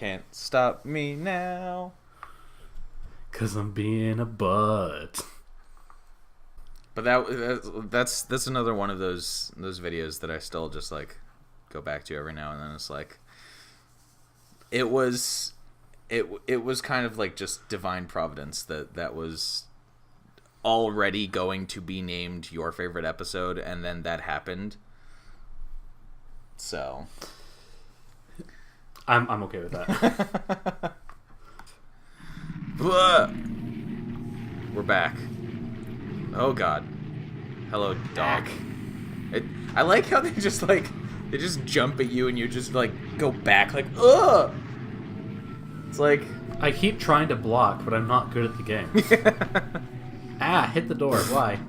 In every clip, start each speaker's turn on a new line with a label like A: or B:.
A: can't stop me now.
B: 'Cause I'm being a butt.
A: But that's another one of those videos that I still just like go back to every now and then. It's like it was kind of like just divine providence that was already going to be named your favorite episode, and then that happened. So
B: I'm okay with that.
A: We're back. Oh God. Hello, dog. I like how they just jump at you and you just like go back like ugh. It's like
B: I keep trying to block, but I'm not good at the game. Hit the door. Why?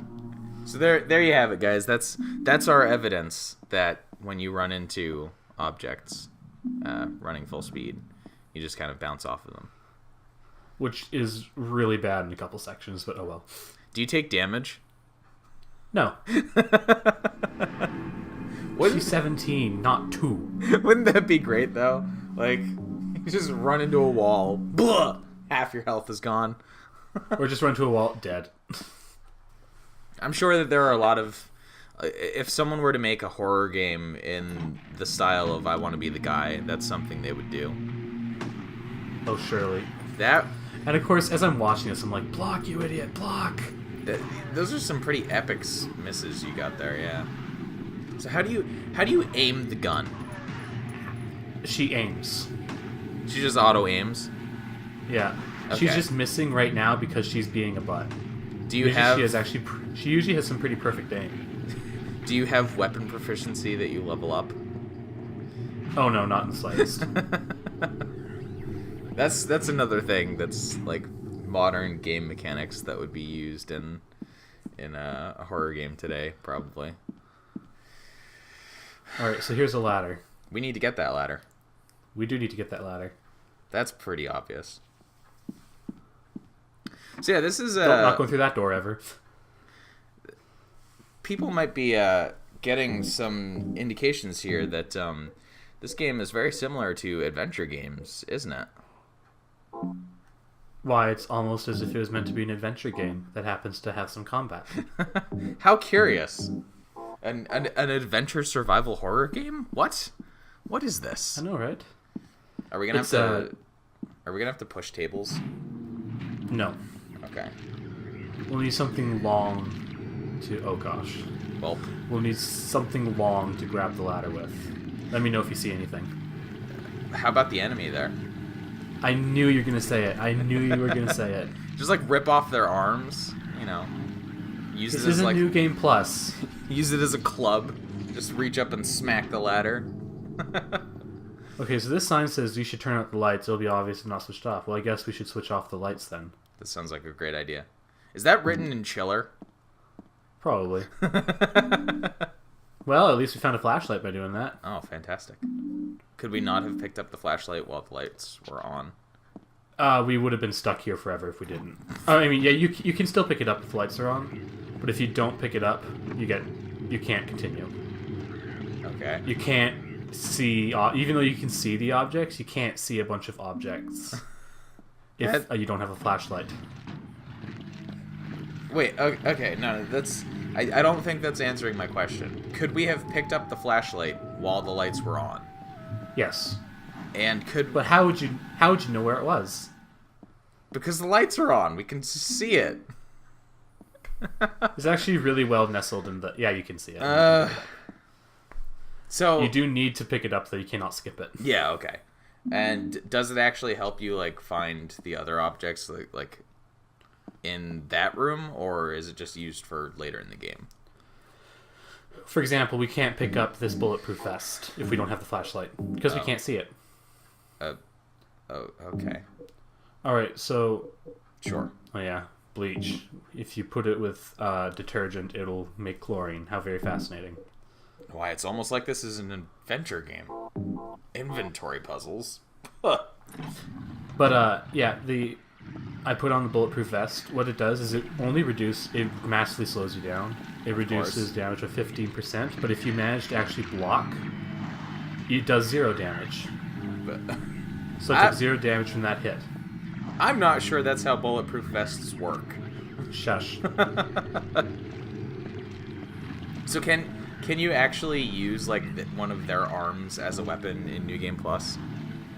A: So there you have it, guys. That's our evidence that when you run into objects running full speed, you just kind of bounce off of them.
B: Which is really bad in a couple sections, but oh well.
A: Do you take damage?
B: No. She's 17, not 2.
A: Wouldn't that be great, though? Like, you just run into a wall. Blah! Half your health is gone.
B: Or just run into a wall, dead.
A: I'm sure that there are a lot of... if someone were to make a horror game in the style of I Want to Be the Guy, that's something they would do.
B: Oh, surely.
A: That...
B: And of course, as I'm watching this, I'm like, block, you idiot, block!
A: Those are some pretty epic misses you got there, yeah. So how do you aim the gun?
B: She aims.
A: She just auto aims?
B: Yeah.
A: Okay.
B: She's just missing right now because she's being a butt.
A: Do you have...
B: She usually has some pretty perfect aim.
A: Do you have weapon proficiency that you level up?
B: Oh no, not in the slightest.
A: That's another thing that's like modern game mechanics that would be used in a horror game today, probably.
B: Alright, so here's a ladder.
A: We need to get that ladder.
B: We do need to get that ladder.
A: That's pretty obvious. So yeah, this is...
B: not going through that door ever.
A: People might be getting some indications here that this game is very similar to adventure games, isn't it?
B: Why, it's almost as if it was meant to be an adventure game that happens to have some combat.
A: How curious. An adventure survival horror game? What? What is this?
B: I know, right?
A: Are we gonna have to push tables?
B: No.
A: Okay.
B: We'll need something long to... Oh gosh.
A: Well,
B: we'll need something long to grab the ladder with. Let me know if you see anything.
A: How about the enemy there?
B: I knew you were going to say it. I knew you were going to say it.
A: Just like rip off their arms, you know.
B: This is a New Game Plus.
A: Use it as a club. Just reach up and smack the ladder.
B: Okay, so this sign says you should turn out the lights. It'll be obvious and not switched off. Well, I guess we should switch off the lights then.
A: That sounds like a great idea. Is that written in Chiller?
B: Probably. Well, at least we found a flashlight by doing that.
A: Oh, fantastic. Could we not have picked up the flashlight while the lights were on?
B: We would have been stuck here forever if we didn't. I mean, yeah, you can still pick it up if the lights are on, but if you don't pick it up, you can't continue.
A: Okay.
B: You can't see, even though you can see the objects, you can't see a bunch of objects if you don't have a flashlight.
A: Wait, okay, no, that's... I don't think that's answering my question. Could we have picked up the flashlight while the lights were on?
B: Yes.
A: And
B: But how would you know where it was?
A: Because the lights are on. We can see it.
B: It's actually really well nestled in the... Yeah, you can see it.
A: So...
B: You do need to pick it up, though. You cannot skip it.
A: Yeah, okay. And does it actually help you, like, find the other objects, like in that room, or is it just used for later in the game?
B: For example, we can't pick up this bulletproof vest if we don't have the flashlight, because we can't see it.
A: Okay.
B: Alright, so...
A: Sure.
B: Oh yeah, bleach. If you put it with detergent, it'll make chlorine. How very fascinating.
A: Why, it's almost like this is an adventure game. Inventory puzzles.
B: But, yeah, I put on the bulletproof vest. What it does is it massively slows you down. It reduces damage by 15%, but if you manage to actually block, it does 0 damage. So I took 0 damage from that hit.
A: I'm not sure that's how bulletproof vests work.
B: Shush.
A: So can you actually use like one of their arms as a weapon in New Game Plus?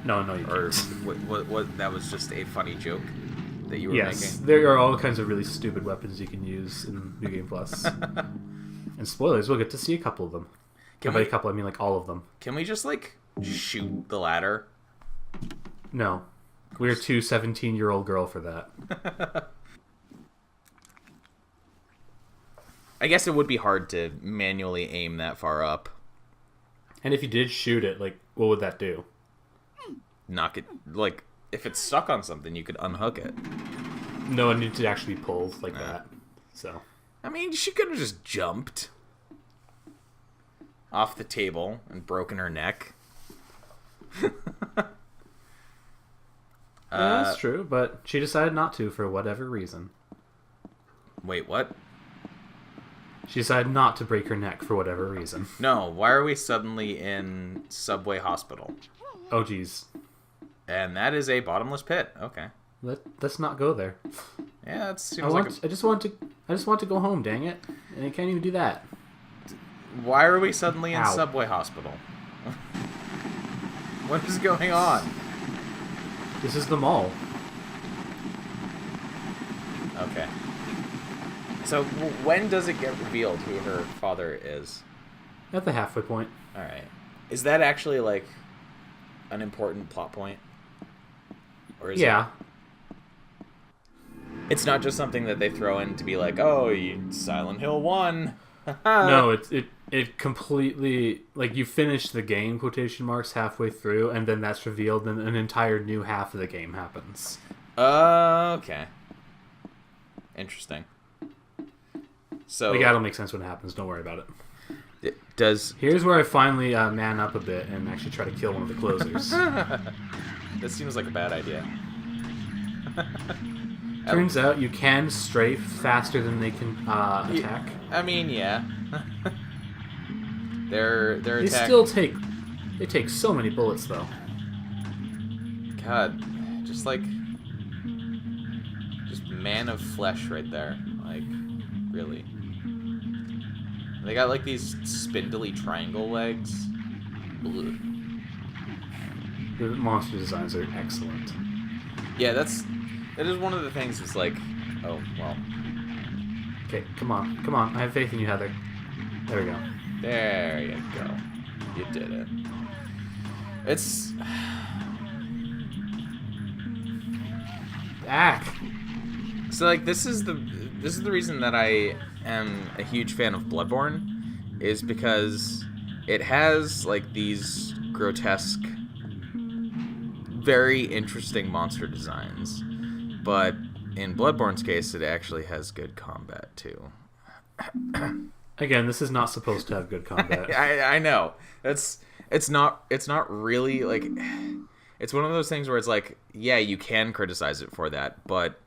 B: No, you
A: Or
B: can't.
A: what? That was just a funny joke that you were
B: Yes,
A: making.
B: there are all kinds of really stupid weapons you can use in New Game Plus. And spoilers, we'll get to see a couple of them. By a couple, I mean like all of them.
A: Can we just like shoot the ladder?
B: No. We're too 17-year-old girl for that.
A: I guess it would be hard to manually aim that far up.
B: And if you did shoot it, like, what would that do?
A: Knock it, like, if it's stuck on something, you could unhook it.
B: No, it needs to actually be pulled like that. So.
A: I mean, she could have just jumped off the table and broken her neck.
B: Yeah, that's true, but she decided not to for whatever reason.
A: Wait, what?
B: She decided not to break her neck for whatever reason.
A: No, why are we suddenly in Subway Hospital?
B: Oh, geez.
A: And that is a bottomless pit. Okay.
B: Let's not go there.
A: Yeah, that seems like
B: I just want to go home, dang it. And I can't even do that.
A: Why are we suddenly in
B: Ow.
A: Subway Hospital? What is going on?
B: This is the mall.
A: Okay. So, when does it get revealed who her father is?
B: At the halfway point.
A: Alright. Is that actually, like, an important plot point? Or is
B: Yeah.
A: It's not just something that they throw in to be like, oh, Silent Hill 1.
B: No, it completely, like, you finish the game, quotation marks, halfway through, and then that's revealed, and an entire new half of the game happens.
A: Okay. Interesting. So,
B: Like, that'll make sense when it happens, don't worry about it.
A: Does...
B: Here's where I finally man up a bit and actually try to kill one of the closers.
A: That seems like a bad idea.
B: Turns out you can strafe faster than they can attack.
A: I mean, yeah. Their
B: They
A: attack...
B: still take so many bullets, though.
A: God, just man of flesh right there. Like, really. They got like these spindly triangle legs. Ugh.
B: The monster designs are excellent.
A: Yeah, that is one of the things. It's like, oh well.
B: Okay, come on. I have faith in you, Heather. There we go.
A: There you go. You did it. It's
B: Back.
A: so like this is the reason that I am a huge fan of Bloodborne, is because it has like these grotesque, very interesting monster designs, but in Bloodborne's case, it actually has good combat too.
B: Again, this is not supposed to have good combat.
A: I know. It's not really like, it's one of those things where it's like, yeah, you can criticize it for that, but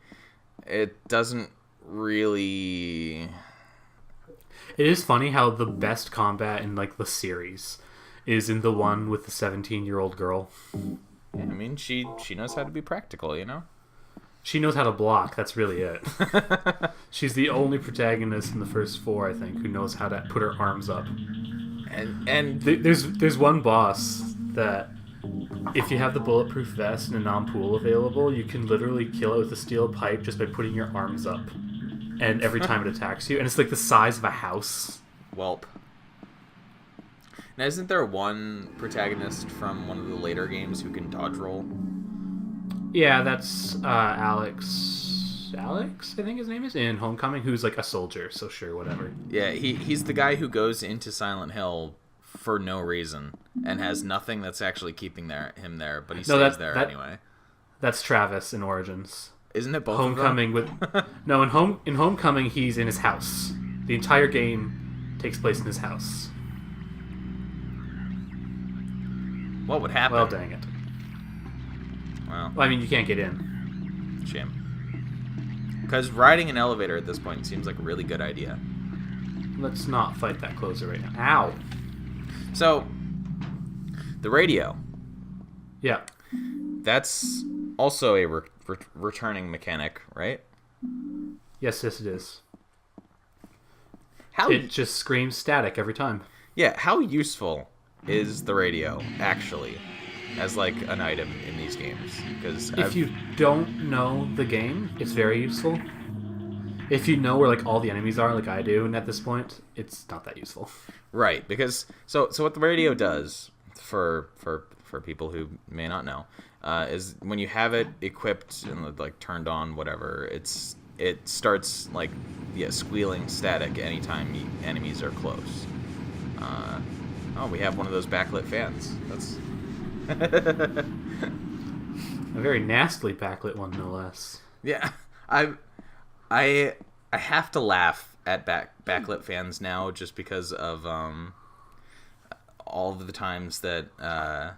A: it doesn't really.
B: It is funny how the best combat in like the series is in the one with the 17-year-old girl.
A: I mean, she knows how to be practical, you know?
B: She knows how to block. That's really it. She's the only protagonist in the first 4, I think, who knows how to put her arms up.
A: And
B: There's one boss that if you have the bulletproof vest and a non-pool available, you can literally kill it with a steel pipe just by putting your arms up. And every time it attacks you, and it's like the size of a house.
A: Welp. Now, isn't there one protagonist from one of the later games who can dodge roll?
B: Yeah, that's Alex, I think his name is, in Homecoming, who's like a soldier, so sure, whatever.
A: Yeah, he's the guy who goes into Silent Hill for no reason and has nothing that's actually keeping him there, but he stays there anyway.
B: That's Travis in Origins.
A: Isn't it both
B: Homecoming
A: of them?
B: with no in Homecoming he's in his house. The entire game takes place in his house.
A: What would happen?
B: Well, dang it.
A: Well,
B: I mean, you can't get in.
A: shame. Because riding an elevator at this point seems like a really good idea.
B: Let's not fight that closer right now. Ow.
A: So, the radio.
B: Yeah.
A: That's also a returning mechanic, right?
B: Yes, it is.
A: How
B: It just screams static every time.
A: Yeah, how useful is the radio actually as like an item in these games? Because
B: If you don't know the game, it's very useful. If you know where like all the enemies are, like I do, and at this point, it's not that useful.
A: right, because so what the radio does for people who may not know is when you have it equipped and like turned on, whatever, it starts like squealing static anytime enemies are close. Oh, we have one of those backlit fans. That's
B: A very nastily backlit one, no less.
A: yeah. I have to laugh at backlit fans now just because of all of the times that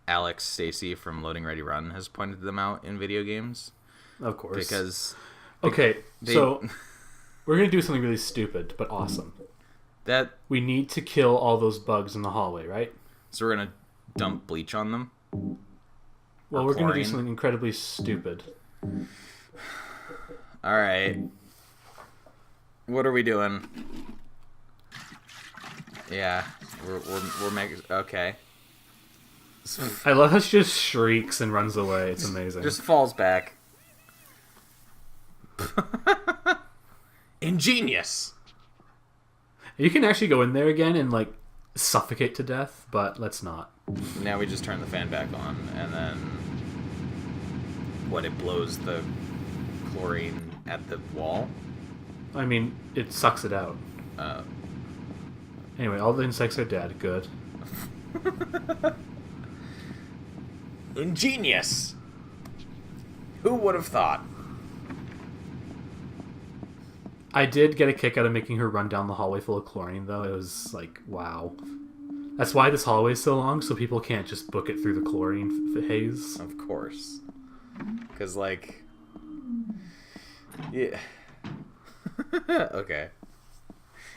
A: Alex Stacy from Loading Ready Run has pointed them out in video games.
B: Of course.
A: Because
B: okay, so we're gonna do something really stupid but awesome.
A: That
B: we need to kill all those bugs in the hallway, right?
A: So we're gonna dump bleach on them.
B: Well, we're gonna do something incredibly stupid.
A: All right. What are we doing? Yeah, we're making okay.
B: I love how she just shrieks and runs away. It's amazing.
A: Just falls back. Ingenious.
B: You can actually go in there again and like suffocate to death, but let's not.
A: Now we just turn the fan back on, and then it blows the chlorine at the wall.
B: I mean, it sucks it out. Anyway, all the insects are dead. Good.
A: Ingenious. Who would have thought?
B: I did get a kick out of making her run down the hallway full of chlorine, though. It was like, wow. That's why this hallway is so long, so people can't just book it through the chlorine haze.
A: Of course. Because, like... Yeah. Okay.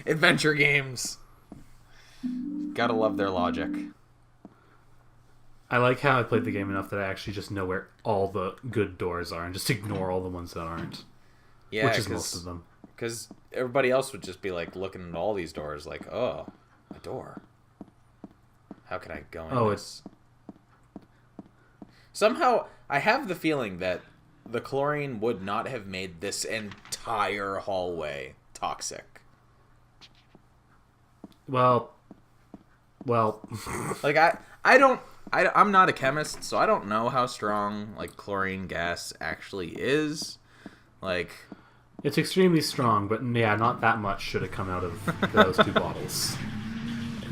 A: Adventure games. Gotta love their logic.
B: I like how I played the game enough that I actually just know where all the good doors are and just ignore all the ones that aren't.
A: Yeah,
B: which is most of them.
A: Because everybody else would just be like looking at all these doors like, oh, a door. How can I go in this? Somehow, I have the feeling that the chlorine would not have made this entire hallway toxic.
B: Well.
A: Like, I'm not a chemist, so I don't know how strong, like, chlorine gas actually is. Like...
B: It's extremely strong, but yeah, not that much should have come out of those two bottles.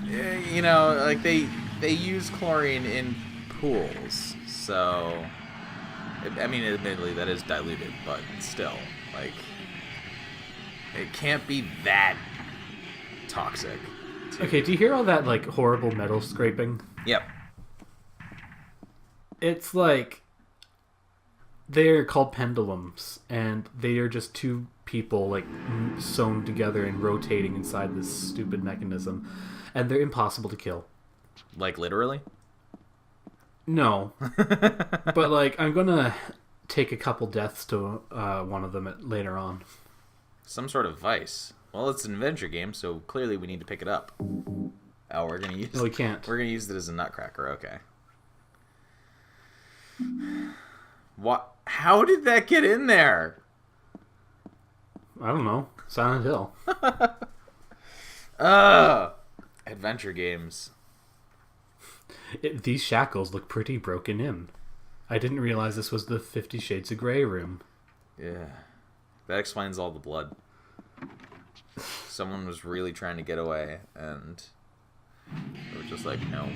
A: You know, like, they use chlorine in pools, so... I mean, admittedly, that is diluted, but still, like... It can't be that toxic.
B: Okay, do you hear all that, like, horrible metal scraping?
A: Yep.
B: It's like... They're called pendulums, and they are just two people, like, sewn together and rotating inside this stupid mechanism, and they're impossible to kill.
A: Like, literally?
B: No. But, like, I'm gonna take a couple deaths to one of them later on.
A: Some sort of vice. Well, it's an adventure game, so clearly we need to pick it up. Oh, we're gonna use...
B: No, we can't.
A: We're gonna use it as a nutcracker, okay. What? How did that get in there?
B: I don't know. Silent Hill.
A: Adventure games.
B: These shackles look pretty broken in. I didn't realize this was the 50 Shades of Grey room.
A: Yeah. That explains all the blood. Someone was really trying to get away, and they were just like, no.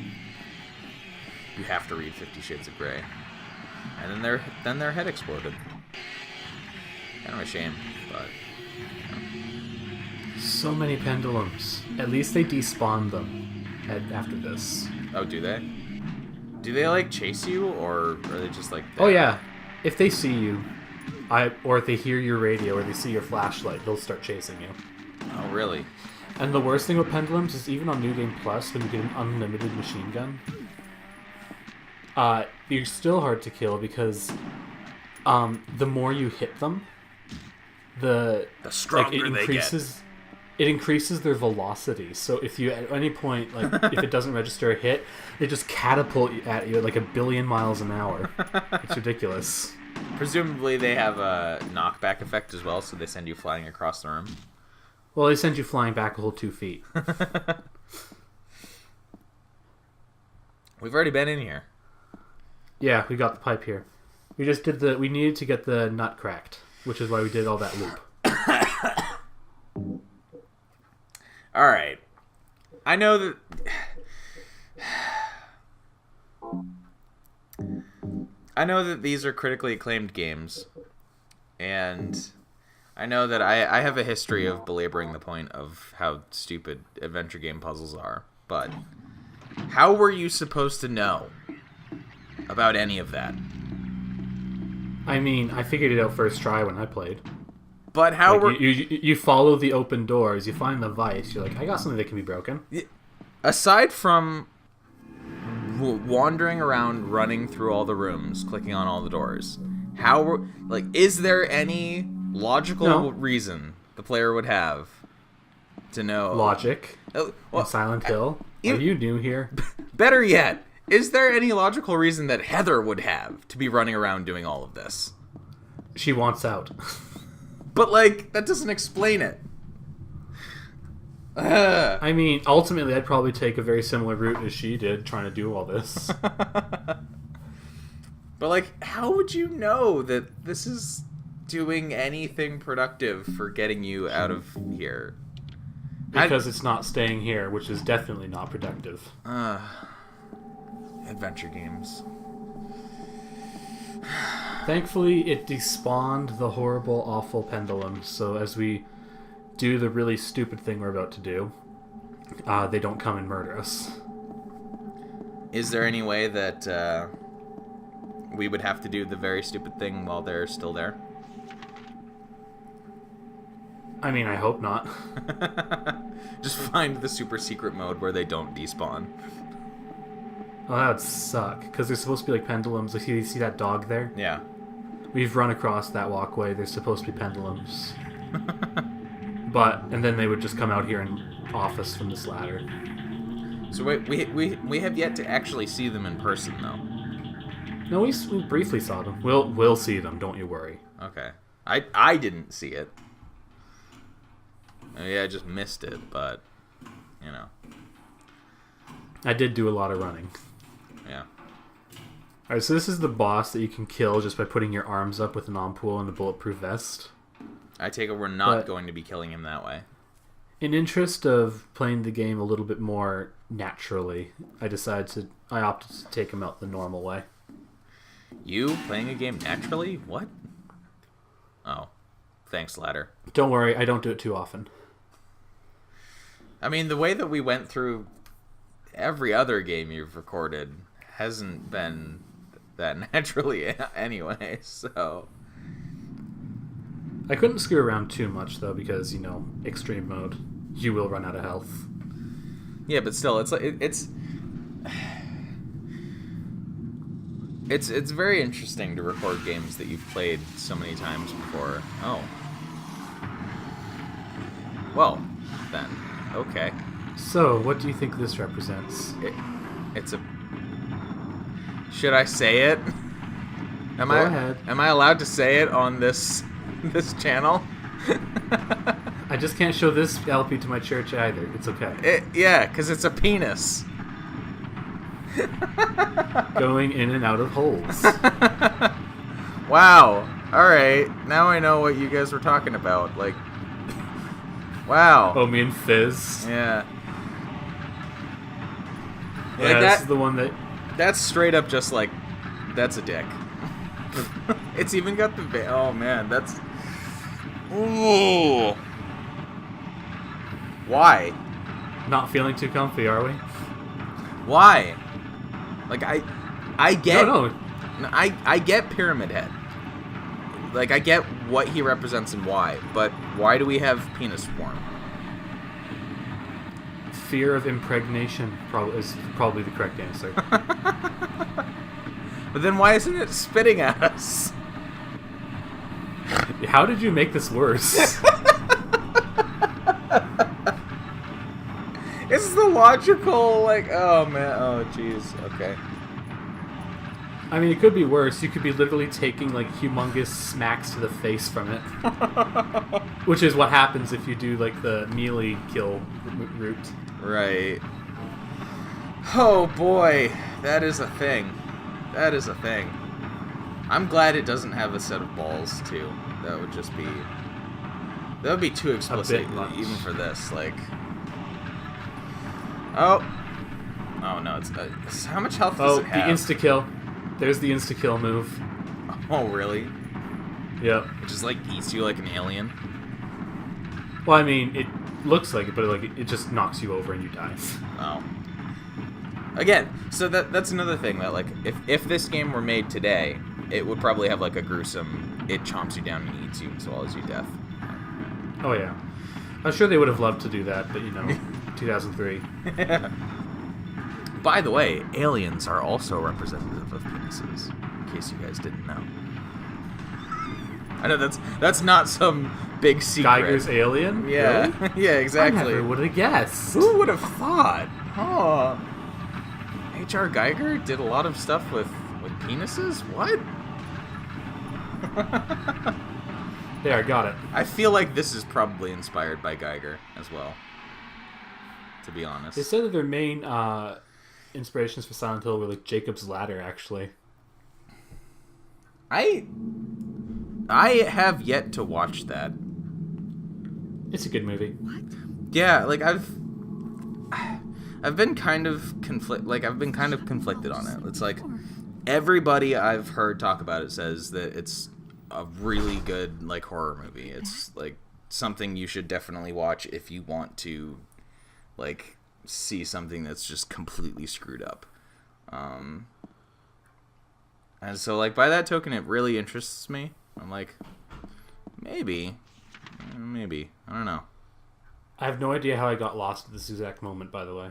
A: You have to read 50 Shades of Grey. And then their head exploded. Kind of a shame, but...
B: So many pendulums. At least they despawn them after this.
A: Oh, do they? Do they, like, chase you, or are they just, like...
B: Oh, yeah. If they see you, or if they hear your radio, or they see your flashlight, they'll start chasing you.
A: Oh, really?
B: And the worst thing with pendulums is even on New Game Plus, when you get an unlimited machine gun, you're still hard to kill because the more you hit them, the
A: stronger they get.
B: It increases their velocity. So if you at any point, like if it doesn't register a hit, they just catapult at you at like 1 billion miles an hour. It's ridiculous.
A: Presumably they have a knockback effect as well, so they send you flying across the room.
B: Well, they send you flying back a whole 2 feet.
A: We've already been in here.
B: Yeah, we got the pipe here. We needed to get the nut cracked, which is why we did all that loop.
A: All right. I know that... I know that these are critically acclaimed games, and I know that I have a history of belaboring the point of how stupid adventure game puzzles are, but how were you supposed to know about any of that?
B: I mean, I figured it out first try when I played.
A: But how
B: like
A: were...
B: You follow the open doors, you find the vice, you're like, I got something that can be broken.
A: Aside from wandering around, running through all the rooms, clicking on all the doors, is there any logical reason the player would have to know?
B: Logic. Well, Silent Hill. Are you new here?
A: Better yet, is there any logical reason that Heather would have to be running around doing all of this?
B: She wants out.
A: But, that doesn't explain it.
B: I mean, ultimately, I'd probably take a very similar route as she did, trying to do all this.
A: But, how would you know that this is doing anything productive for getting you out of here?
B: Because it's not staying here, which is definitely not productive.
A: Adventure games.
B: Thankfully, it despawned the horrible, awful pendulum, so as we do the really stupid thing we're about to do, they don't come and murder us.
A: Is there any way that we would have to do the very stupid thing while they're still there?
B: I mean, I hope not.
A: Just find the super secret mode where they don't despawn.
B: Oh, that would suck, because they're supposed to be like pendulums. Like, you see that dog there?
A: Yeah.
B: We've run across that walkway. They're supposed to be pendulums. And then they would just come out here and off us from this ladder.
A: So wait, we have yet to actually see them in person, though.
B: No, we briefly saw them. We'll see them, don't you worry.
A: Okay. I didn't see it. Maybe I just missed it, but,
B: I did do a lot of running.
A: Yeah.
B: Alright, so this is the boss that you can kill just by putting your arms up with an ampoule and a bulletproof vest.
A: I take it we're not going to be killing him that way.
B: In interest of playing the game a little bit more naturally, I opted to take him out the normal way.
A: You playing a game naturally? What? Oh. Thanks, Ladder.
B: Don't worry, I don't do it too often.
A: I mean, the way that we went through every other game you've recorded hasn't been that naturally anyway, so...
B: I couldn't screw around too much, though, because, extreme mode. You will run out of health.
A: Yeah, but still, it's very interesting to record games that you've played so many times before. Oh. Well, then. Okay.
B: So, what do you think this represents?
A: It's a... Should I say it?
B: Go ahead.
A: Am I allowed to say it on this channel?
B: I just can't show this LP to my church either. It's okay.
A: Yeah, because it's a penis.
B: Going in and out of holes.
A: Wow. Alright. Now I know what you guys were talking about. Wow.
B: Oh, me and Fizz.
A: Yeah.
B: Yeah, this is the one that...
A: That's straight up just that's a dick. It's even got the... Oh, man. That's... Ooh. Why?
B: Not feeling too comfy, are we?
A: Why? I get...
B: No.
A: I get Pyramid Head. I get what he represents and why, but why do we have penis form?
B: Fear of impregnation is probably the correct answer.
A: But then why isn't it spitting at us?
B: How did you make this worse?
A: It's the logical, like, oh man, oh jeez, okay.
B: I mean, it could be worse. You could be literally taking, like, humongous smacks to the face from it. Which is what happens if you do, like, the melee kill route.
A: Right. Oh boy, that is a thing. That is a thing. I'm glad it doesn't have a set of balls, too. That would just be... That would be too explicit, even for this, like... Oh. Oh, no, it's how much health does it have?
B: The insta-kill. There's the insta-kill move.
A: Oh, really?
B: Yep.
A: It just, like, eats you like an alien?
B: Well, I mean, it looks like it, but it just knocks you over and you die.
A: Oh. Again, so that's another thing, that, like, if this game were made today, it would probably have, like, a gruesome, it chomps you down and eats you and swallows you death.
B: Oh, yeah. I'm sure they would have loved to do that, but, 2003.
A: By the way, aliens are also representative of penises, in case you guys didn't know. I know that's not some big secret.
B: Geiger's alien?
A: Yeah,
B: really?
A: Yeah, exactly.
B: I never would have guessed.
A: Who would have thought? Oh, H.R. Geiger did a lot of stuff with penises? What?
B: There, I got it.
A: I feel like this is probably inspired by Geiger as well, to be honest.
B: They said that their main inspirations for Silent Hill were like Jacob's Ladder, actually.
A: I have yet to watch that.
B: It's a good movie.
C: What?
A: Yeah, like I've been kind of conflicted on it. It's like everybody I've heard talk about it says that it's a really good, like, horror movie. It's like something you should definitely watch if you want to, like, see something that's just completely screwed up. And so, like, by that token, it really interests me. I'm like, maybe, I don't know.
B: I have no idea how I got lost at this exact moment, by the way.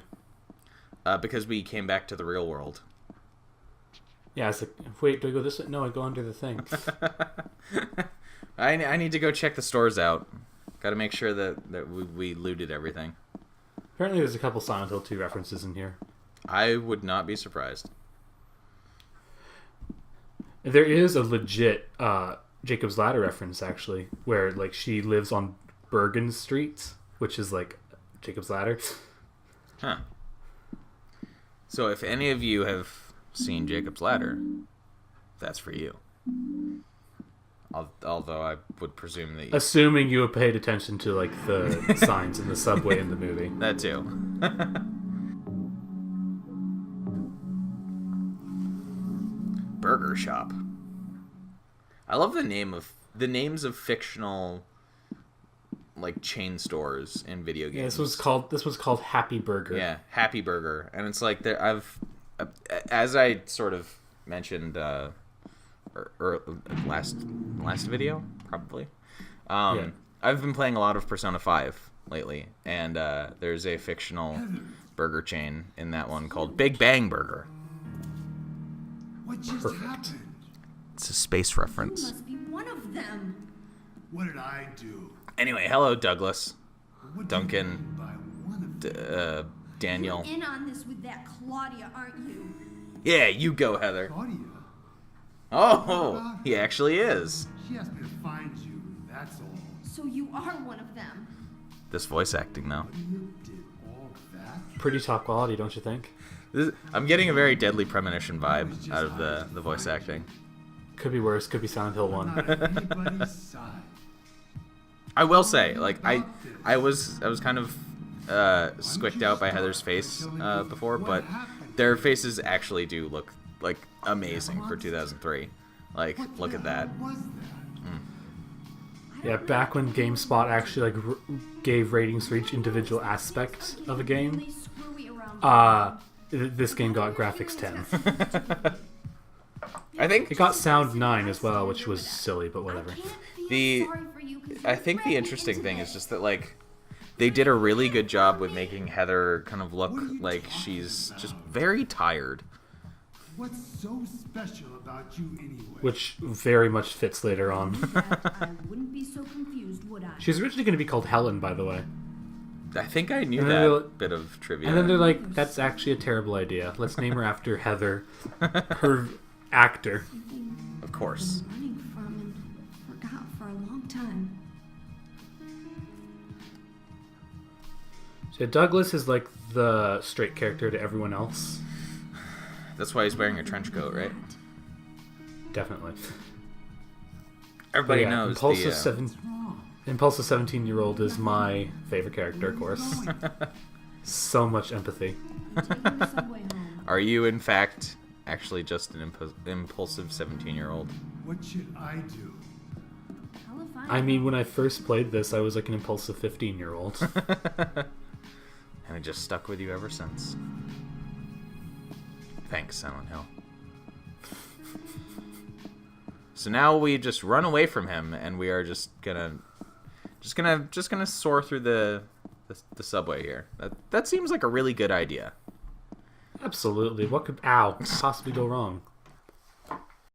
A: Because we came back to the real world.
B: Yeah, it's like, wait, do I go this way? No, I go under the thing.
A: I need to go check the stores out. Got to make sure that we looted everything.
B: Apparently there's a couple Silent Hill 2 references in here.
A: I would not be surprised.
B: There is a legit Jacob's Ladder reference, actually, where, like, she lives on Bergen Street, which is, like, Jacob's Ladder.
A: Huh. So if any of you have seen Jacob's Ladder, that's for you. Although I would presume that
B: Assuming you have paid attention to, like, the signs in the subway in the movie.
A: That too. Burger Shop. I love the names of fictional, like, chain stores in video games.
B: Yeah, this was called Happy Burger.
A: Yeah, Happy Burger, and it's like as I sort of mentioned last video probably.
B: Yeah.
A: I've been playing a lot of Persona 5 lately, and there's a fictional burger chain in that one called Big Bang Burger.
C: What just happened?
A: It's a space reference.
C: You must be one of them. What did I do?
A: Anyway, hello Douglas,
C: What
A: Duncan,
C: do you mean by one of them?
A: Daniel.
C: You're in on this with that Claudia, aren't you?
A: Yeah, you go, Heather.
C: Claudia?
A: Oh, he actually is.
C: She asked me to find you, that's all. So you are one of them.
A: This voice acting, though.
C: You did all that?
B: Pretty top quality, don't you think?
A: I'm getting a very Deadly Premonition vibe out of the voice acting.
B: Could be worse. Could be Silent Hill 1.
C: Not anybody's side.
A: I will say, like, I was kind of squicked out by Heather's face before, but their faces actually do look, like, amazing for 2003. Like, look at that.
C: What was that?
B: Yeah, back when GameSpot actually, like, gave ratings for each individual aspect of a game, this game got graphics 10.
A: I think
B: It got sound 9 as well, which was silly, but whatever.
A: I think the interesting thing is just that, like, they did a really good job with making Heather kind of look like she's just very tired.
C: What's so special about you anyway?
B: Which very much fits later on.
D: I wouldn't be so confused, would I?
B: She's originally going to be called Helen, by the way.
A: I think I knew
B: And
A: that bit of trivia.
B: And then they're like, that's actually a terrible idea. Let's name her after Heather, her actor.
A: Of course.
D: I've been running from and forgot for a long time.
B: So Douglas is like the straight character to everyone else.
A: That's why he's wearing a trench coat, right?
B: Definitely.
A: Everybody
B: Yeah,
A: knows
B: Impulsive
A: the...
B: Impulsive 17-year-old is my favorite character, of course. So much empathy.
D: Taking the subway home.
A: Are you, in fact, actually just an impulsive 17-year-old?
C: What should I do?
D: Hell if
B: I mean, when I first played this, I was like an impulsive 15-year-old.
A: And it just stuck with you ever since. Thanks, Silent Hill. So now we just run away from him, and we are just gonna soar through the subway here. That seems like a really good idea.
B: Absolutely. What could possibly go wrong?